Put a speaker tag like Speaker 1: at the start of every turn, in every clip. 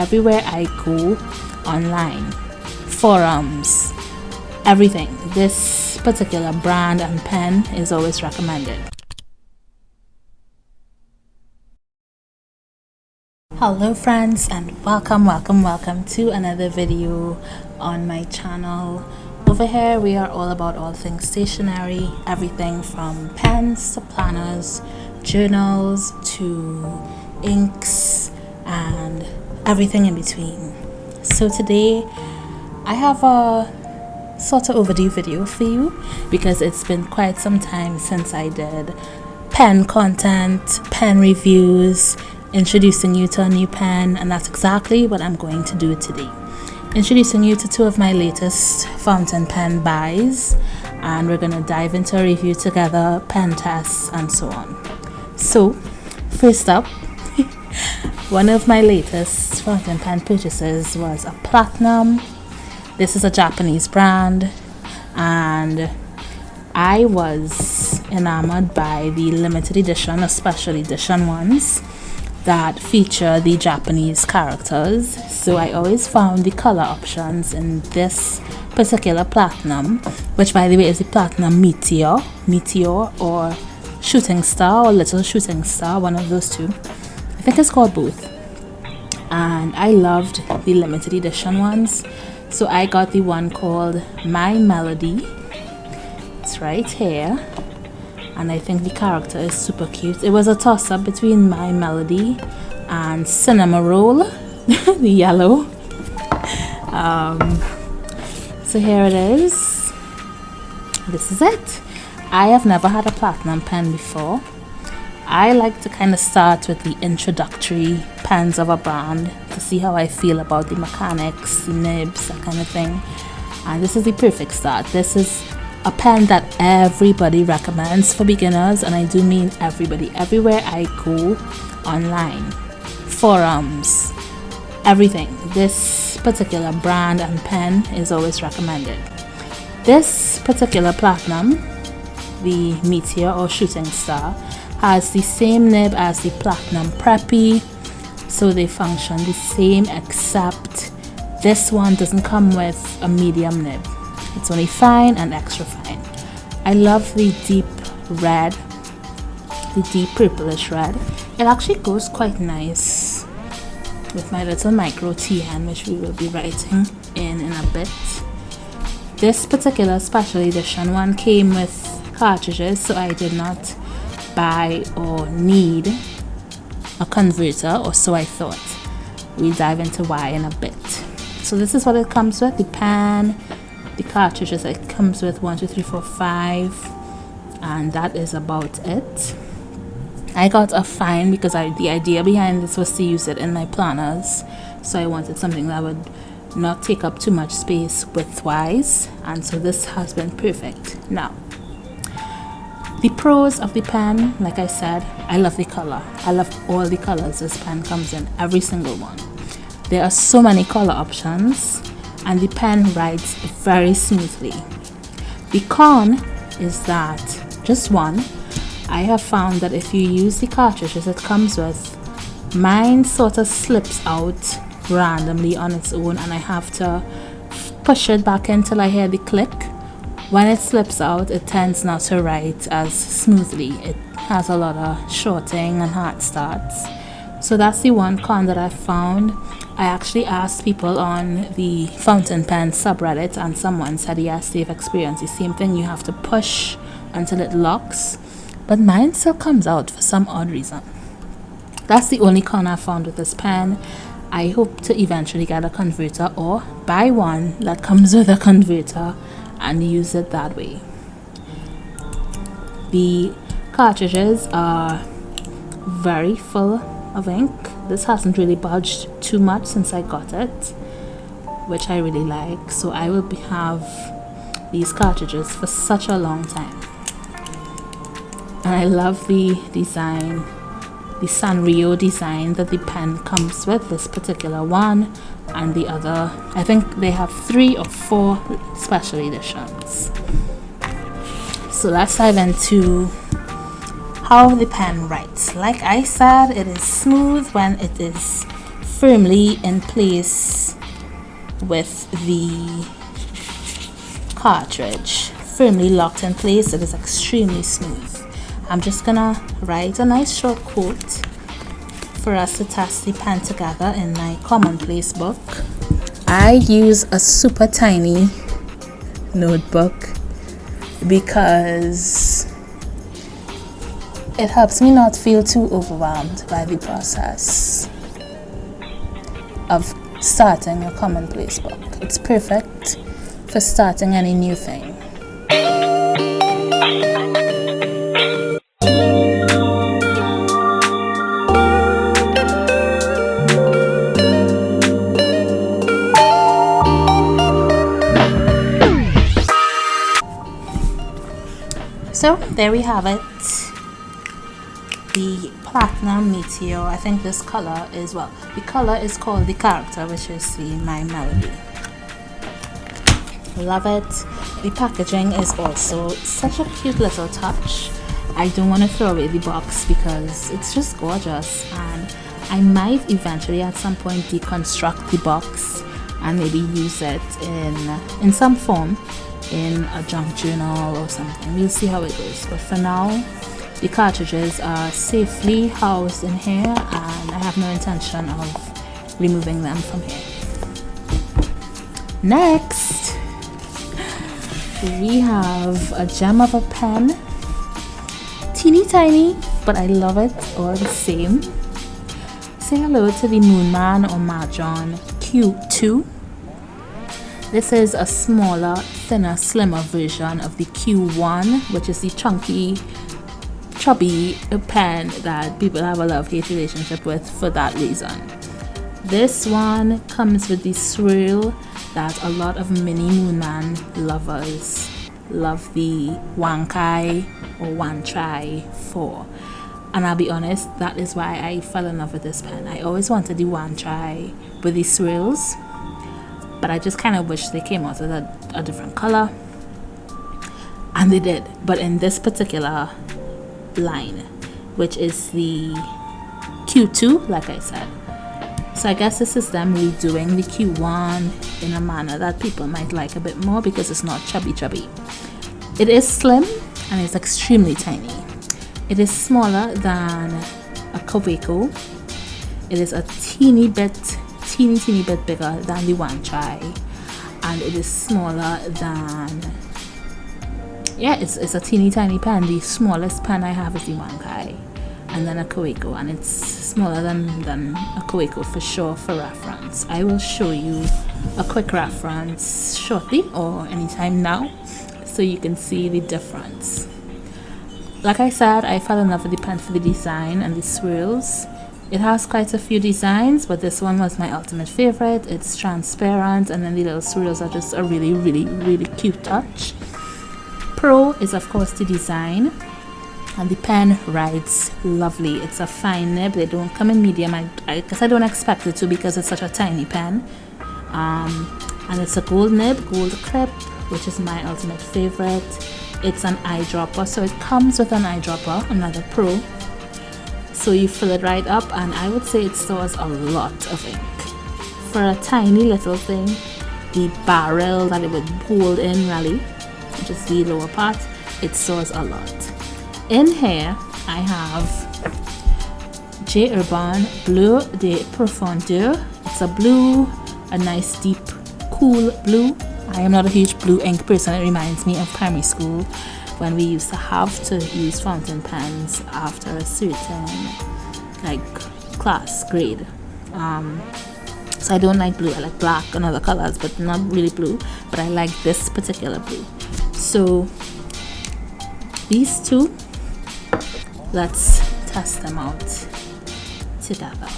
Speaker 1: everywhere I go online, forums, everything. This particular brand and pen is always recommended. Hello friends, and welcome to another video on my channel. Over here we are all about all things stationery, everything from pens to planners, journals to inks, and everything in between. So today I have a sort of overdue video for you because it's been quite some time since I did pen content, pen reviews, introducing you to a new pen, and that's exactly what I'm going to do today. Introducing you to two of my latest fountain pen buys, and we're going to dive into a review together, pen tests, and so on. So first up, one of my latest fountain pen purchases was a Platinum. This is a Japanese brand, and I was enamored by the limited edition or special edition ones that feature the Japanese characters. So I always found the color options in this particular Platinum, which by the way is the Platinum Meteor or Shooting Star or Little Shooting Star, one of those two. I think it's called both. And I loved the limited edition ones, so I got the one called My Melody. It's right here, and I think the character is super cute. It was a toss-up between My Melody and Cinema Roll, the yellow. So here it is. This is it. I have never had a Platinum pen before. I like to kind of start with the introductory pens of a brand to see how I feel about the mechanics, the nibs, that kind of thing. And this is the perfect start. This is a pen that everybody recommends for beginners, and I do mean everybody. Everywhere I go online, forums, everything. This particular brand and pen is always recommended. This particular Platinum, the Meteor or Shooting Star, has the same nib as the Platinum Preppy, so they function the same, except this one doesn't come with a medium nib. It's only fine and extra fine. I love the deep red, the deep purplish red. It actually goes quite nice with my little micro TN, which we will be writing in a bit. This particular special edition one came with cartridges, so I did not buy or need a converter, or so I thought. We'll dive into why in a bit. So this is what it comes with: the pen, the cartridges. It comes with 1, 2, 3, 4, 5, and that is about it. I got a fine because the idea behind this was to use it in my planners, so I wanted something that would not take up too much space width-wise, and so this has been perfect. Now, the pros of the pen, like I said, I love the color. I love all the colors this pen comes in, every single one. There are so many color options, and the pen writes very smoothly. The con is that, just one, I have found that if you use the cartridges it comes with, mine sort of slips out randomly on its own, and I have to push it back in till I hear the click. When it slips out, it tends not to write as smoothly. It has a lot of shorting and hard starts. So that's the one con that I found. I actually asked people on the fountain pen subreddit, and someone said yes, they've experienced the same thing. You have to push until it locks, but mine still comes out for some odd reason. That's the only con I found with this pen. I hope to eventually get a converter or buy one that comes with a converter and use it that way. The cartridges are very full of ink. This hasn't really budged too much since I got it, which I really like, so I will have these cartridges for such a long time. And I love the design, the Sanrio design that the pen comes with, this particular one and the other. I think they have 3 or 4 special editions. So let's dive into how the pen writes. Like I said, it is smooth when it is firmly in place with the cartridge, firmly locked in place. It is extremely smooth. I'm just gonna write a nice short quote for us to test the pen together in my commonplace book. I use a super tiny notebook because it helps me not feel too overwhelmed by the process of starting a commonplace book. It's perfect for starting any new thing. So there we have it, the Platinum Meteor. I think this color is, well, the color is called the character, which is my melody. Love it. The packaging is also such a cute little touch. I don't want to throw away the box because it's just gorgeous, and I might eventually at some point deconstruct the box and maybe use it in some form in a junk journal or something. We'll see how it goes, but for now the cartridges are safely housed in here and I have no intention of removing them from here. Next we have a gem of a pen, teeny tiny, but I love it all the same. Say hello to the Moonman or Majohn Q2. This is a smaller, thinner, slimmer version of the Q1, which is the chunky, chubby pen that people have a love-hate relationship with for that reason. This one comes with the swirl that a lot of mini Moonman lovers love the Wancai or Wancai for. And I'll be honest, that is why I fell in love with this pen. I always wanted the Wancai with the swirls, but I just kind of wish they came out with a different color, and they did. But in this particular line, which is the Q2, like I said, so I guess this is them redoing the Q1 in a manner that people might like a bit more because it's not chubby. It is slim and it's extremely tiny. It is smaller than a Kaweco. It is a teeny bit bigger than the Wancai, and it is smaller than, yeah, it's a teeny tiny pen. The smallest pen I have is the Wancai, and then a Kaweco, and it's smaller than a Kaweco for sure. For reference, I will show you a quick reference shortly or anytime now so you can see the difference. Like I said, I fell in love with the pen for the design and the swirls. It has quite a few designs, but this one was my ultimate favorite. It's transparent, and then the little swirls are just a really cute touch. Pro is of course the design, and the pen writes lovely. It's a fine nib. They don't come in medium. I guess I don't expect it to because it's such a tiny pen. And it's a gold nib, gold clip, which is my ultimate favorite. It's an eyedropper, so it comes with an eyedropper, another Pro. So you fill it right up, and I would say it stores a lot of ink. For a tiny little thing, the barrel that it would hold in really, which is the lower part, it stores a lot. In here, I have J. Urban Bleu de Profondeur. It's a blue, a nice deep, cool blue. I am not a huge blue ink person. It reminds me of primary school when we used to have to use fountain pens after a certain class grade. So I don't like blue. I like black and other colors, but not really blue. But I like this particular blue. So these two, let's test them out together.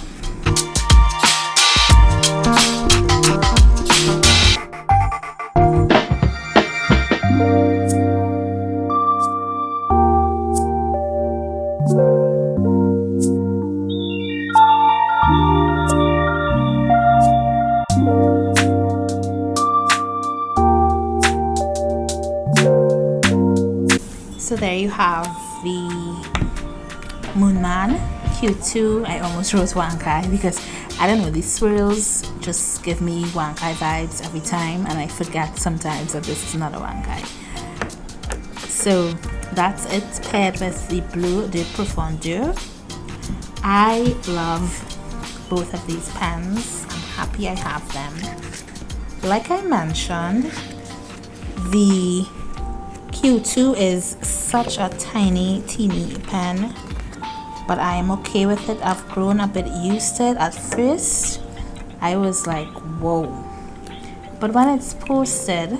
Speaker 1: So there you have the Moonman Q2. I almost wrote Wancai because I don't know, these swirls just give me Wancai vibes every time, and I forget sometimes that this is not a Wancai. So that's it, paired with the Bleu de Profondeur. I love both of these pens. I'm happy I have them. Like I mentioned, the Q2 is such a tiny, teeny pen, but I am okay with it. I've grown a bit used to it. At first, I was like, whoa. But when it's posted,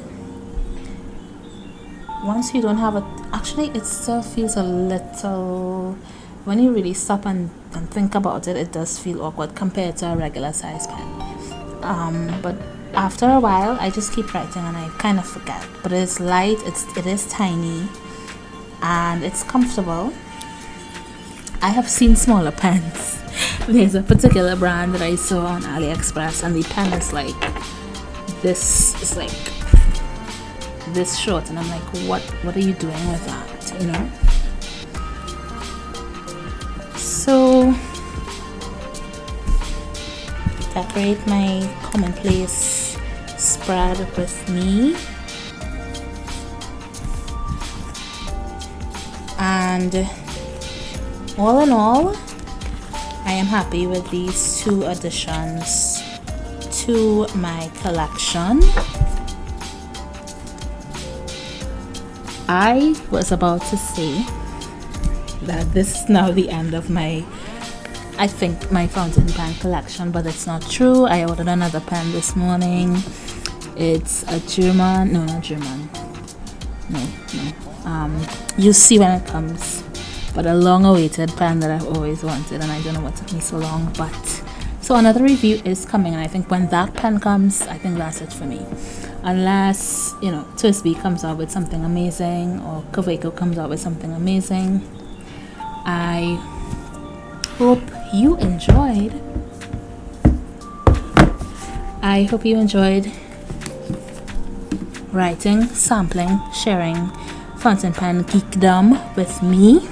Speaker 1: once you don't have it, actually it still feels a little, when you really stop and think about it, it does feel awkward compared to a regular size pen. But after a while, I just keep writing and I kind of forget. But it's light, it is tiny, and it's comfortable. I have seen smaller pens. There's a particular brand that I saw on AliExpress, and the pen is like this. It's like this short, and I'm like, what are you doing with that? You know. So decorate my commonplace spread with me, and all in all, I am happy with these 2 additions to my collection. I was about to say that this is now the end of my, I think, my fountain pen collection, but it's not true. I ordered another pen this morning. It's a German, no, not German, no, you'll see when it comes. But a long-awaited pen that I've always wanted, and I don't know what took me so long. But so another review is coming, and I think when that pen comes, I think that's it for me. Unless, you know, TWSBI comes out with something amazing, or Kaweco comes out with something amazing. I hope you enjoyed. I hope you enjoyed writing, sampling, sharing fountain pen geekdom with me.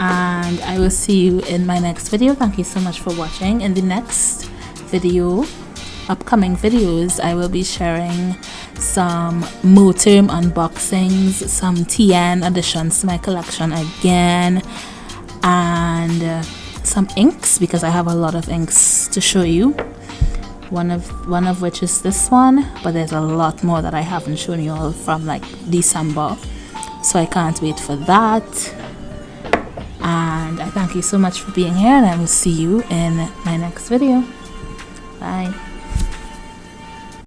Speaker 1: And I will see you in my next video. Thank you so much for watching. In the next video, upcoming videos, I will be sharing some Moonman unboxings, some TN additions to my collection again, and some inks, because I have a lot of inks to show you. One of which is this one, but there's a lot more that I haven't shown you all from like December, so I can't wait for that. And I thank you so much for being here, and I will see you in my next video. Bye.